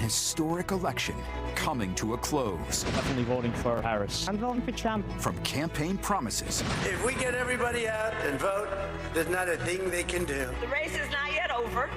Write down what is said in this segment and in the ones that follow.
historic election coming to a close. Definitely voting for Harris. I'm voting for Trump. From campaign promises. If we get everybody out and vote, there's not a thing they can do. The race is not yet over,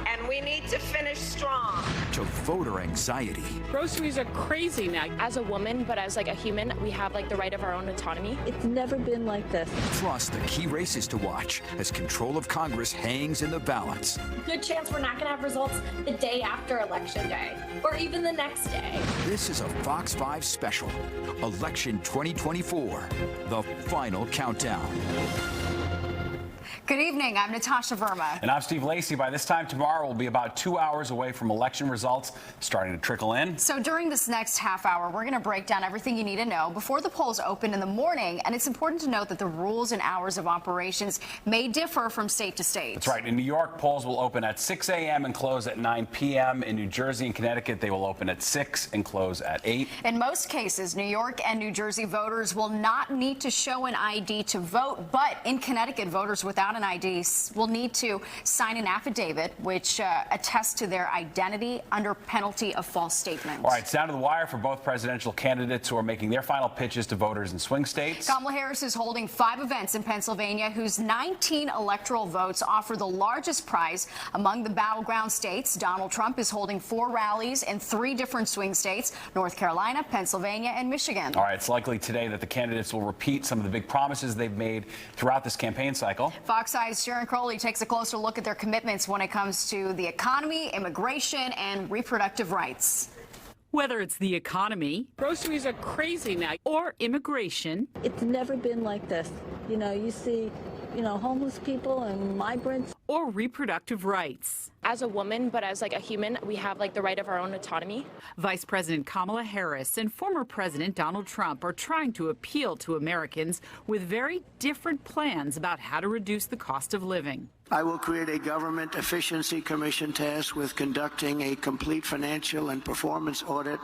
and we need to finish strong. To voter anxiety. Groceries are crazy now. As a woman, but as like a human, we have like the right of our own autonomy. It's never been like this. Plus the key races to watch as control of Congress hangs in the balance. Good chance we're not going to have results the day after Election Day, or even the next day. This is a Fox 5 special. Election 2024, the final countdown. Good evening, I'm Natasha Verma. And I'm Steve Lacey. By this time tomorrow, we'll be about 2 hours away from election results starting to trickle in. So during this next half hour, we're going to break down everything you need to know before the polls open in the morning. And it's important to note that the rules and hours of operations may differ from state to state. That's right. In New York, polls will open at 6 a.m. and close at 9 p.m. In New Jersey and Connecticut, they will open at 6 and close at 8. In most cases, New York and New Jersey voters will not need to show an ID to vote. But in Connecticut, voters without an ID will need to sign an affidavit which attests to their identity under penalty of false statement. All right, it's down to the wire for both presidential candidates who are making their final pitches to voters in swing states. Kamala Harris is holding 5 events in Pennsylvania whose 19 electoral votes offer the largest prize among the battleground states. Donald Trump is holding 4 rallies in 3 different swing states: North Carolina, Pennsylvania, and Michigan. All right, it's likely today that the candidates will repeat some of the big promises they've made throughout this campaign cycle. Fox Eye's Sharon Crowley takes a closer look at their commitments when it comes to the economy, immigration, and reproductive rights. Whether it's the economy, groceries are crazy now, or immigration. It's never been like this. You know, you see, homeless people and migrants. Or reproductive rights. As a woman, but as like a human, we have like the right of our own autonomy. Vice President Kamala Harris and former President Donald Trump are trying to appeal to Americans with very different plans about how to reduce the cost of living. I will create a government efficiency commission tasked with conducting a complete financial and performance audit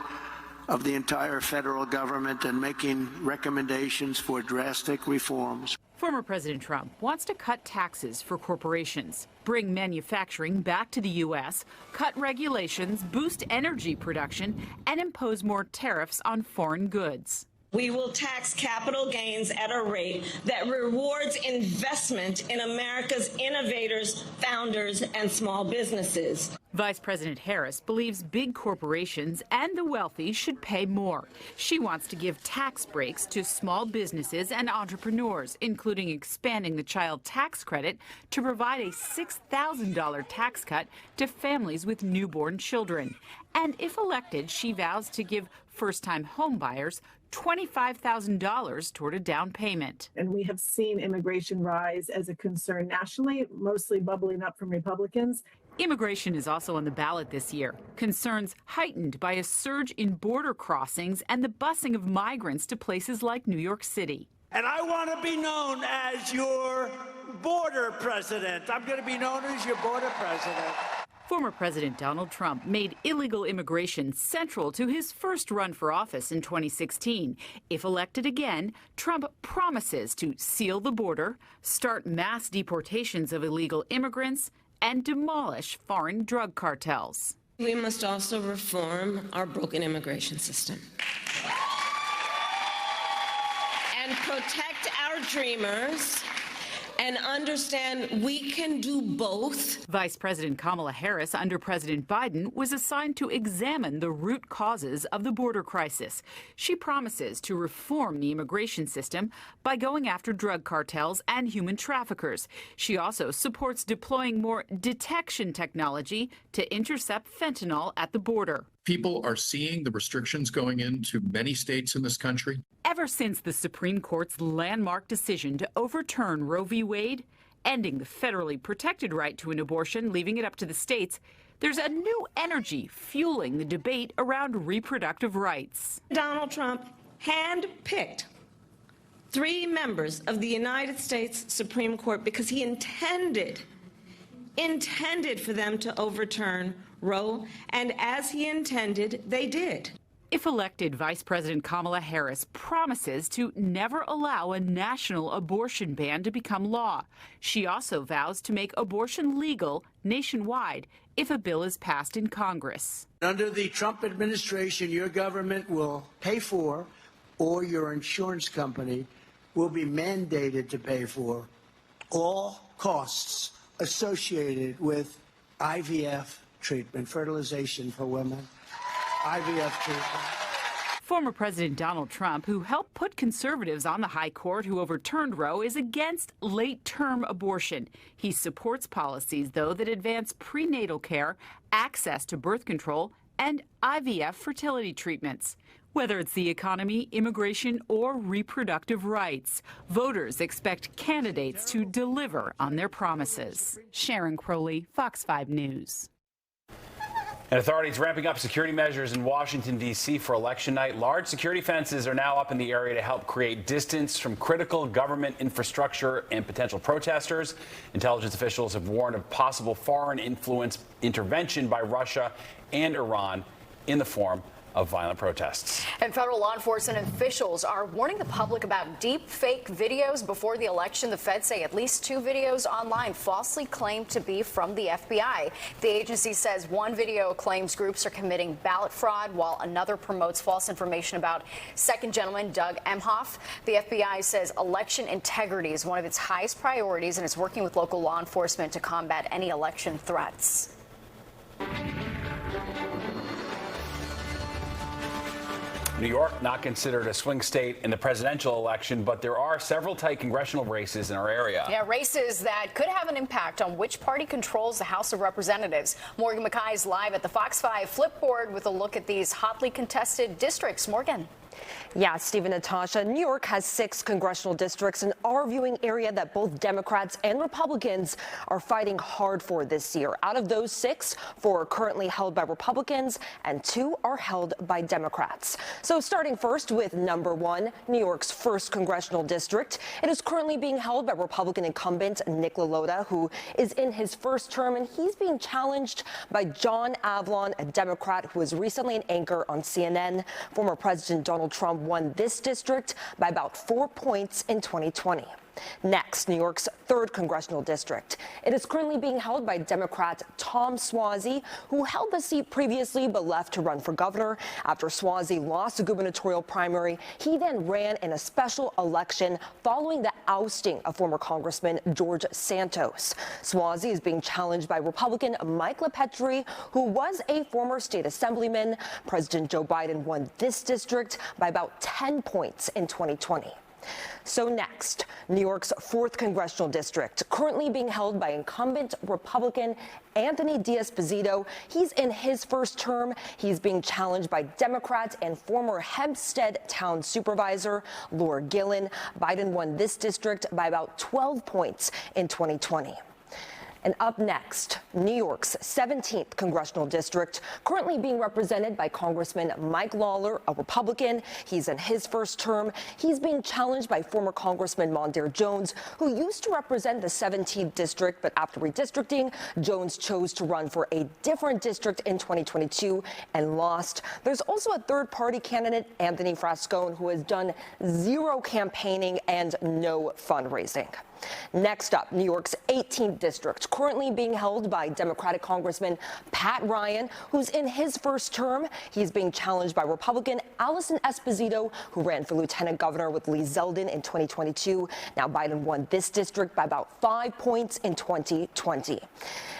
of the entire federal government and making recommendations for drastic reforms. Former President Trump wants to cut taxes for corporations, bring manufacturing back to the U.S., cut regulations, boost energy production, and impose more tariffs on foreign goods. We will tax capital gains at a rate that rewards investment in America's innovators, founders, and small businesses. Vice President Harris believes big corporations and the wealthy should pay more. She wants to give tax breaks to small businesses and entrepreneurs, including expanding the child tax credit to provide a $6,000 tax cut to families with newborn children. And if elected, she vows to give first-time home buyers $25,000 toward a down payment. And we have seen immigration rise as a concern nationally, mostly bubbling up from Republicans. Immigration is also on the ballot this year. Concerns heightened by a surge in border crossings and the busing of migrants to places like New York City. And I want to be known as your border president. I'm going to be known as your border president. Former President Donald Trump made illegal immigration central to his first run for office in 2016. If elected again, Trump promises to seal the border, start mass deportations of illegal immigrants, and demolish foreign drug cartels. We must also reform our broken immigration system and protect our dreamers and understand we can do both. Vice President Kamala Harris under President Biden was assigned to examine the root causes of the border crisis. She promises to reform the immigration system by going after drug cartels and human traffickers. She also supports deploying more detection technology to intercept fentanyl at the border. People are seeing the restrictions going into many states in this country. Ever since the Supreme Court's landmark decision to overturn Roe v. Wade, ending the federally protected right to an abortion, leaving it up to the states, there's a new energy fueling the debate around reproductive rights. Donald Trump handpicked 3 members of the United States Supreme Court because he intended for them to overturn Roe, and as he intended, they did. If elected, Vice President Kamala Harris promises to never allow a national abortion ban to become law. She also vows to make abortion legal nationwide if a bill is passed in Congress. Under the Trump administration, your government will pay for, or your insurance company will be mandated to pay for, all costs associated with IVF treatment, fertilization for women, IVF treatment. Former President Donald Trump, who helped put conservatives on the high court who overturned Roe, is against late-term abortion. He supports policies, though, that advance prenatal care, access to birth control, and IVF fertility treatments. Whether it's the economy, immigration, or reproductive rights, voters expect candidates to deliver on their promises. Sharon Crowley, Fox 5 News. And authorities ramping up security measures in Washington, D.C. for election night. Large security fences are now up in the area to help create distance from critical government infrastructure and potential protesters. Intelligence officials have warned of possible foreign influence intervention by Russia and Iran in the form of violent protests. And federal law enforcement officials are warning the public about deep fake videos before the election. The feds say at least 2 videos online falsely claimed to be from the FBI. The agency says one video claims groups are committing ballot fraud, while another promotes false information about Second Gentleman Doug Emhoff. The FBI says election integrity is one of its highest priorities and is working with local law enforcement to combat any election threats. New York not considered a swing state in the presidential election, but there are several tight congressional races in our area. Yeah, races that could have an impact on which party controls the House of Representatives. Morgan Mackay is live at the Fox 5 Flipboard with a look at these hotly contested districts. Morgan. Yeah, Steve and Natasha, New York has 6 congressional districts, an our viewing area that both Democrats and Republicans are fighting hard for this year. Out of those 6, 4 are currently held by Republicans and 2 are held by Democrats. So starting first with number 1, New York's 1st congressional district. It is currently being held by Republican incumbent Nick LaLota, who is in his 1st term, and he's being challenged by John Avlon, a Democrat who was recently an anchor on CNN. Former President Donald Trump won this district by about 4 points in 2020. Next, New York's 3rd congressional district. It is currently being held by Democrat Tom Suozzi, who held the seat previously but left to run for governor. After Suozzi lost the gubernatorial primary, he then ran in a special election following the ousting of former Congressman George Santos. Suozzi is being challenged by Republican Mike LaPetrie, who was a former state assemblyman. President Joe Biden won this district by about 10 points in 2020. So next, New York's 4th congressional district, currently being held by incumbent Republican Anthony D'Esposito. He's in his 1st term. He's being challenged by Democrats and former Hempstead town supervisor Laura Gillen. Biden won this district by about 12 points in 2020. And up next, New York's 17th congressional district, currently being represented by Congressman Mike Lawler, a Republican. He's in his 1st term. He's being challenged by former Congressman Mondaire Jones, who used to represent the 17th district, but after redistricting, Jones chose to run for a different district in 2022 and lost. There's also a 3rd-party candidate, Anthony Frascone, who has done 0 campaigning and no fundraising. Next up, New York's 18th district, currently being held by Democratic Congressman Pat Ryan, who's in his 1st term. He's being challenged by Republican Allison Esposito, who ran for lieutenant governor with Lee Zeldin in 2022. Now Biden won this district by about 5 points in 2020.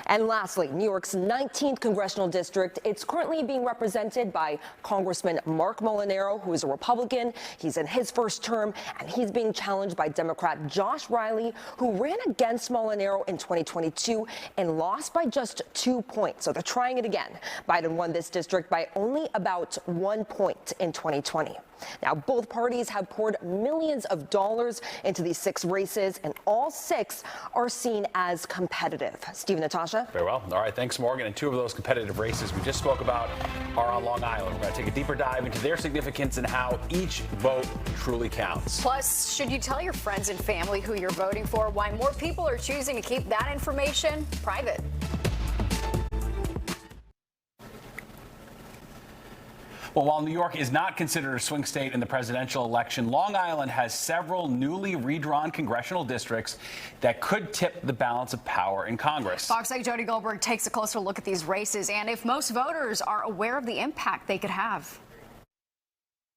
And lastly, New York's 19th congressional district. It's currently being represented by Congressman Mark Molinaro, who is a Republican. He's in his 1st term, and he's being challenged by Democrat Josh Riley, who ran against Molinaro in 2022 and lost by just 2 points. So they're trying it again. Biden won this district by only about 1 point in 2020. Now, both parties have poured millions of dollars into these 6 races, and all 6 are seen as competitive. Steve, Natasha? Very well. All right. Thanks, Morgan. And 2 of those competitive races we just spoke about are on Long Island. We're going to take a deeper dive into their significance and how each vote truly counts. Plus, should you tell your friends and family who you're voting for? Why more people are choosing to keep that information private? Well, while New York is not considered a swing state in the presidential election, Long Island has several newly redrawn congressional districts that could tip the balance of power in Congress. Fox 8 Jody Goldberg takes a closer look at these races and if most voters are aware of the impact they could have.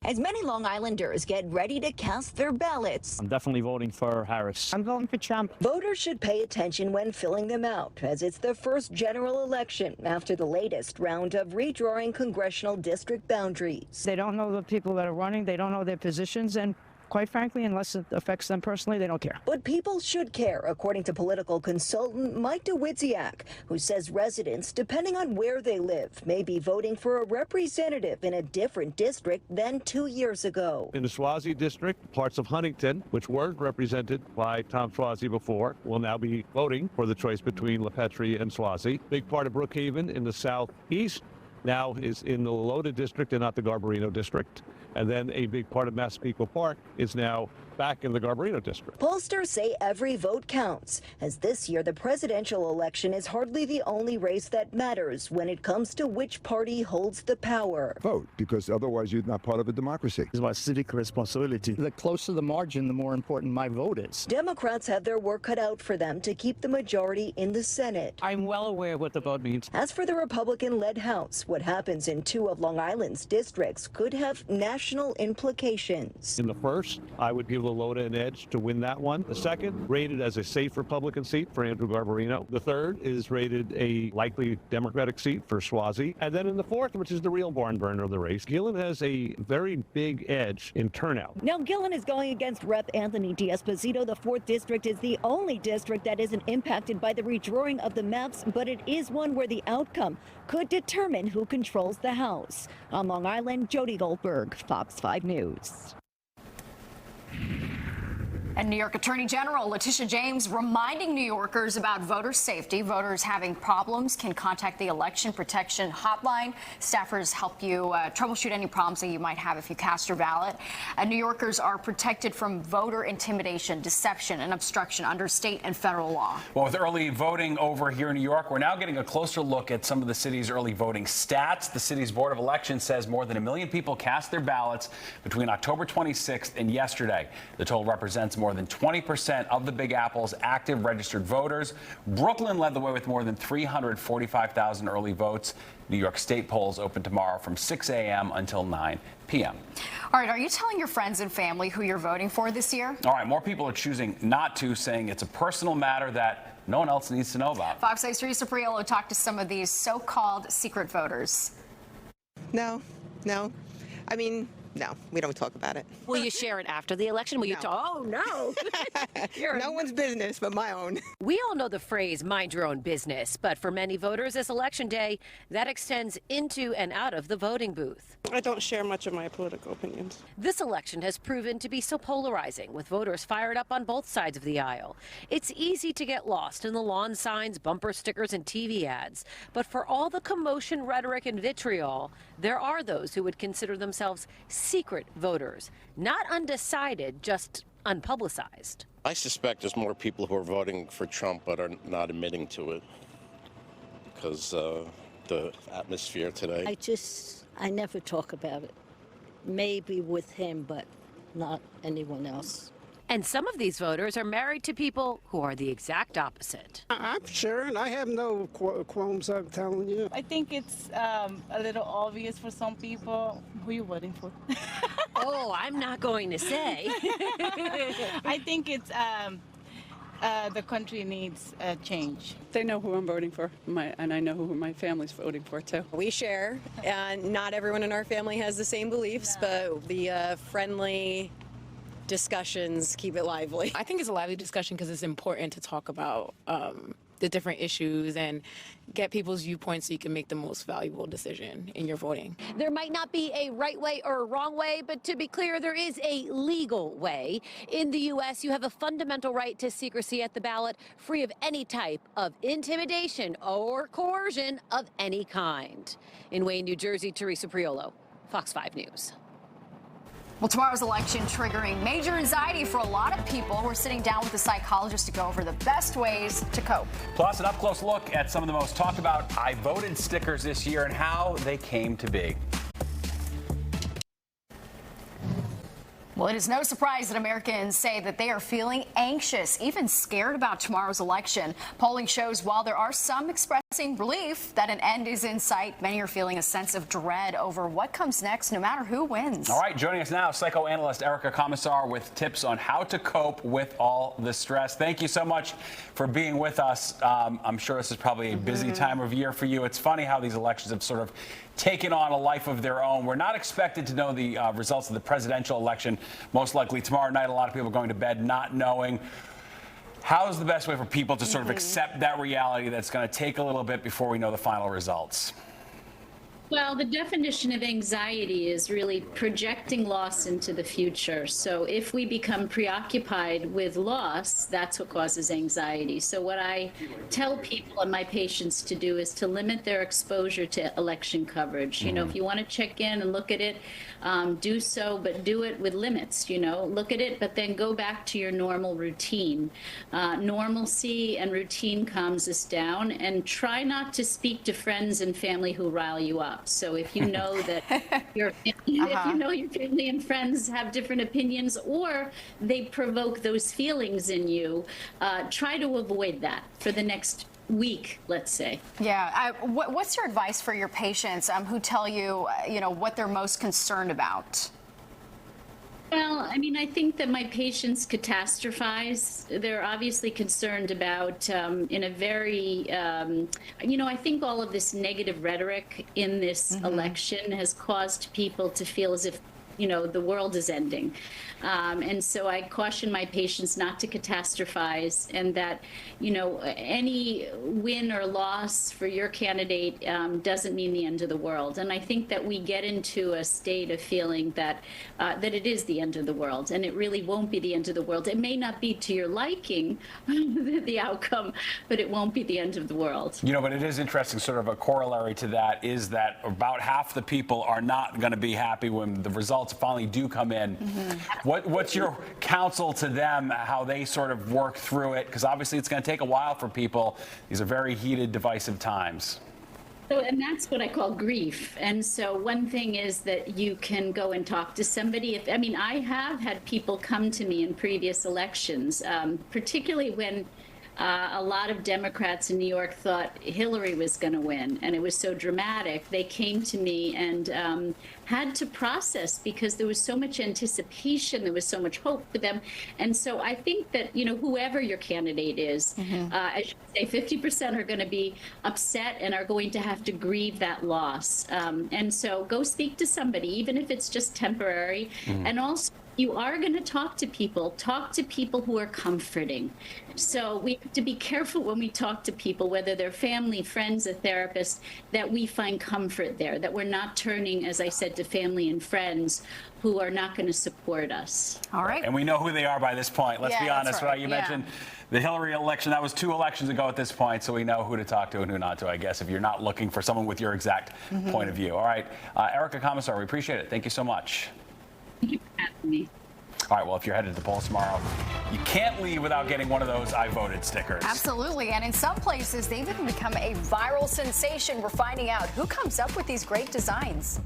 As many Long Islanders get ready to cast their ballots. I'm definitely voting for Harris. I'm voting for Trump. Voters should pay attention when filling them out, as it's the first general election after the latest round of redrawing congressional district boundaries. They don't know the people that are running. They don't know their positions. And quite frankly, unless it affects them personally, they don't care. But people should care, according to political consultant Mike DeWitziak, who says residents, depending on where they live, may be voting for a representative in a different district than 2 years ago. In the Swazi district, parts of Huntington, which weren't represented by Tom Swazi before, will now be voting for the choice between LaPetrie and Swazi. Big part of Brookhaven in the southeast now is in the Lota district and not the Garbarino district. And then a big part of Massapequa Park is now back in the Garbarino district. Pollsters say every vote counts, as this year the presidential election is hardly the only race that matters when it comes to which party holds the power. Vote, because otherwise you're not part of a democracy. It's about civic responsibility. The closer the margin, the more important my vote is. Democrats have their work cut out for them to keep the majority in the Senate. I'm well aware of what the vote means. As for the Republican-led House, what happens in 2 of Long Island's districts could have national implications. In the first, I would give Lota an edge to win that one. The second, rated as a safe Republican seat for Andrew Garbarino. The third is rated a likely Democratic seat for Swazi. And then in the fourth, which is the real barn burner of the race, Gillen has a very big edge in turnout. Now Gillen is going against Rep. Anthony D'Esposito. The 4th district is the only district that isn't impacted by the redrawing of the maps, but it is one where the outcome could determine who controls the House. On Long Island, Jody Goldberg, Fox 5 News. And New York Attorney General Letitia James reminding New Yorkers about voter safety. Voters having problems can contact the Election Protection Hotline. Staffers help you troubleshoot any problems that you might have if you cast your ballot. New Yorkers are protected from voter intimidation, deception, and obstruction under state and federal law. Well, with early voting over here in New York, we're now getting a closer look at some of the city's early voting stats. The city's Board of Elections says more than 1 million people cast their ballots between October 26th and yesterday. The total represents more than 20% of the Big Apple's active registered voters. Brooklyn led the way with more than 345,000 early votes. New York State polls open tomorrow from 6 a.m. until 9 p.m. All right, are you telling your friends and family who you're voting for this year? All right, more people are choosing not to, saying it's a personal matter that no one else needs to know about. Fox 8's Teresa Friolo talked to some of these so-called secret voters. No. I mean, no, we don't talk about it. Will you share it after the election? Will you talk? Oh, no. No one's business but my own. We all know the phrase, mind your own business. But for many voters this election day, that extends into and out of the voting booth. I don't share much of my political opinions. This election has proven to be so polarizing, with voters fired up on both sides of the aisle. It's easy to get lost in the lawn signs, bumper stickers, and TV ads. But for all the commotion, rhetoric, and vitriol, there are those who would consider themselves secret voters, not undecided, just unpublicized. I suspect there's more people who are voting for Trump but are not admitting to it because the atmosphere today. I never talk about it. Maybe with him, but not anyone else. And some of these voters are married to people who are the exact opposite. I'm sure, and I have no qualms, I'm telling you. I think it's a little obvious for some people who you're voting for. Oh, I'm not going to say. I think it's the country needs a change. They know who I'm voting for, and I know who my family's voting for, too. We share, and not everyone in our family has the same beliefs, but the friendly discussions keep it lively. I think it's a lively discussion because it's important to talk about the different issues and get people's viewpoints so you can make the most valuable decision in your voting. There might not be a right way or a wrong way, but to be clear, there is a legal way. In the U.S., you have a fundamental right to secrecy at the ballot, free of any type of intimidation or coercion of any kind. In Wayne, New Jersey, Teresa Priolo, Fox 5 News. Well, tomorrow's election triggering major anxiety for a lot of people. We're sitting down with a psychologist to go over the best ways to cope. Plus, an up-close look at some of the most talked about I voted stickers this year and how they came to be. Well, it is no surprise that Americans say that they are feeling anxious, even scared about tomorrow's election. Polling shows while there are some expressing relief that an end is in sight, many are feeling a sense of dread over what comes next, no matter who wins. All right, joining us now, psychoanalyst Erica Commissar with tips on how to cope with all the stress. Thank you so much for being with us. I'm sure this is probably a busy time of year for you. It's funny how these elections have sort of taken on a life of their own. We're not expected to know the results of the presidential election, most likely tomorrow night. A lot of people are going to bed not knowing. How's the best way for people to sort of accept that reality that's going to take a little bit before we know the final results? Well, the definition of anxiety is really projecting loss into the future. So if we become preoccupied with loss, that's what causes anxiety. So what I tell people and my patients to do is to limit their exposure to election coverage. You know, if you want to check in and look at it, do so, but do it with limits. You know, look at it, but then go back to your normal routine. Normalcy and routine calms us down, and try not to speak to friends and family who rile you up. So if you know that if you know your family and friends have different opinions, or they provoke those feelings in you, try to avoid that for the next week, let's say. Yeah. What's your advice for your patients who tell you, you know, what they're most concerned about? Well, I mean, I think that my patients catastrophize. They're obviously concerned about, in a very, you know, I think all of this negative rhetoric in this election has caused people to feel as if, you know, the world is ending. And so I caution my patients not to catastrophize, and that, you know, any win or loss for your candidate doesn't mean the end of the world. And I think that we get into a state of feeling that that it is the end of the world, and it really won't be the end of the world. It may not be to your liking, the outcome, but it won't be the end of the world. You know, but it is interesting, sort of a corollary to that is that about half the people are not going to be happy when the results finally do come in. What's your counsel to them, how they sort of work through it? Because obviously it's going to take a while for people. These are very heated, divisive times. So, and that's what I call grief. And so one thing is that you can go and talk to somebody. I mean, I have had people come to me in previous elections, particularly when a lot of Democrats in New York thought Hillary was going to win, and it was so dramatic. They came to me and had to process, because there was so much anticipation, there was so much hope for them. And so I think that, you know, whoever your candidate is, I should say 50% are going to be upset and are going to have to grieve that loss. And so go speak to somebody, even if it's just temporary. And also, you are going to talk to people who are comforting. So we have to be careful when we talk to people, whether they're family, friends, a therapist, that we find comfort there, that we're not turning, as I said, to family and friends who are not going to support us. All right. And we know who they are by this point. Let's be honest, right? You mentioned the Hillary election. That was 2 elections ago at this point, so we know who to talk to and who not to, I guess, if you're not looking for someone with your exact point of view. All right. Erica Commissar, we appreciate it. Thank you so much. Thank you for having me. All right, well, if you're headed to the polls tomorrow, you can't leave without getting one of those I voted stickers. Absolutely. And in some places, they've even become a viral sensation. We're finding out who comes up with these great designs.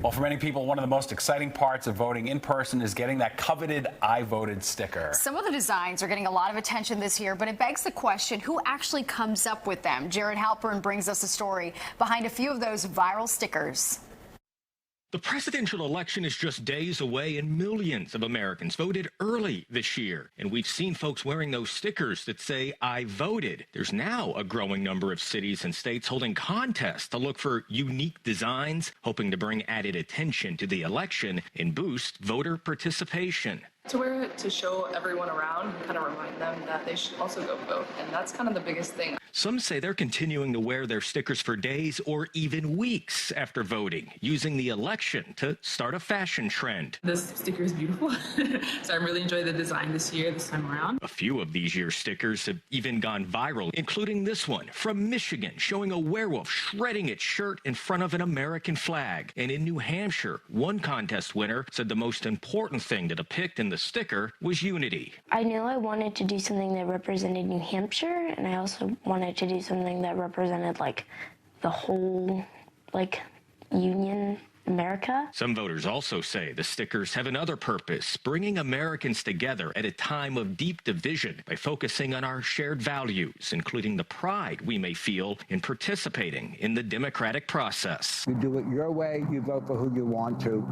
Well, for many people, one of the most exciting parts of voting in person is getting that coveted I voted sticker. Some of the designs are getting a lot of attention this year, but it begs the question, who actually comes up with them? Jared Halpern brings us a story behind a few of those viral stickers. The presidential election is just days away, and millions of Americans voted early this year. And we've seen folks wearing those stickers that say, I voted. There's now a growing number of cities and states holding contests to look for unique designs, hoping to bring added attention to the election and boost voter participation. To wear it to show everyone around, kind of remind them that they should also go vote. And that's kind of the biggest thing. Some say they're continuing to wear their stickers for days or even weeks after voting, using the election to start a fashion trend. This sticker is beautiful, so I really enjoyed the design this time around. A few of these year's stickers have even gone viral, including this one from Michigan, showing a werewolf shredding its shirt in front of an American flag. And in New Hampshire, one contest winner said the most important thing to depict in the sticker was unity. I knew I wanted to do something that represented New Hampshire, and I also wanted to do something that represented like the whole like Union America. Some voters also say the stickers have another purpose, bringing Americans together at a time of deep division by focusing on our shared values, including the pride we may feel in participating in the democratic process. You do it your way, you vote for who you want to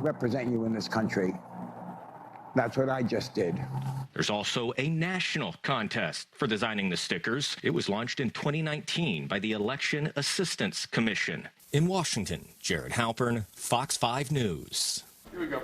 represent you in this country. That's what I just did. There's also a national contest for designing the stickers. It was launched in 2019 by the Election Assistance Commission. In Washington, Jared Halpern, Fox 5 News. Here we go.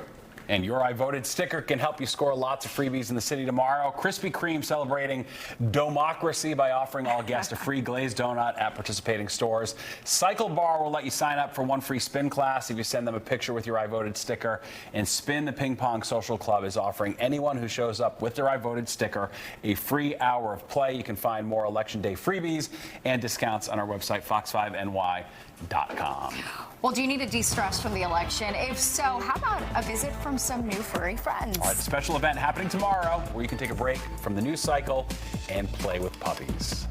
And your I Voted sticker can help you score lots of freebies in the city tomorrow. Krispy Kreme celebrating democracy by offering all guests a free glazed donut at participating stores. Cycle Bar will let you sign up for one free spin class if you send them a picture with your I Voted sticker. And Spin the Ping Pong Social Club is offering anyone who shows up with their I Voted sticker a free hour of play. You can find more Election Day freebies and discounts on our website, fox5ny.com. Well, do you need to de-stress from the election? If so, how about a visit from some new furry friends? All right, a special event happening tomorrow where you can take a break from the news cycle and play with puppies.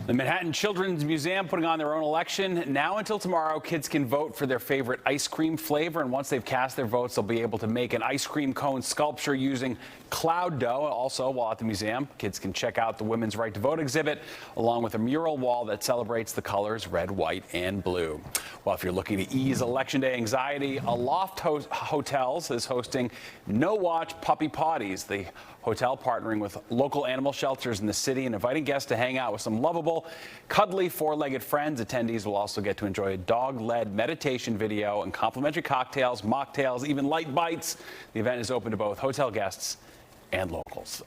The Manhattan Children's Museum putting on their own election. Now until tomorrow, kids can vote for their favorite ice cream flavor. And once they've cast their votes, they'll be able to make an ice cream cone sculpture using cloud dough. Also, while at the museum, kids can check out the Women's Right to Vote exhibit, along with a mural wall that celebrates the colors red, white, and blue. Well, if you're looking to ease Election Day anxiety, Aloft Hotels is hosting No Watch Puppy Potties. The hotel partnering with local animal shelters in the city and inviting guests to hang out with some lovable, cuddly four-legged friends. Attendees will also get to enjoy a dog-led meditation video and complimentary cocktails, mocktails, even light bites. The event is open to both hotel guests and locals.